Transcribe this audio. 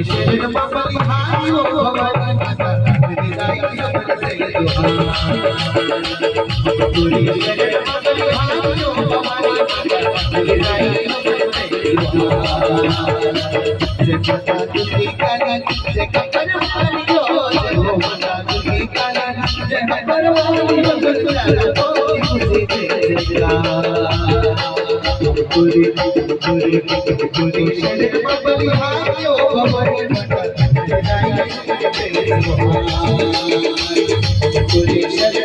शरण बलिहारी हो भवानी माता तेरी गाई से तुरी शरण बलिहारी हो भवानी माता तेरी गाई से माता तुझी काला जय परवानी हो जय माता तुझी काला जय परवानी हो चला तुझी तुरी शरण बलिहारी हो भवानी माता तेरी गाई से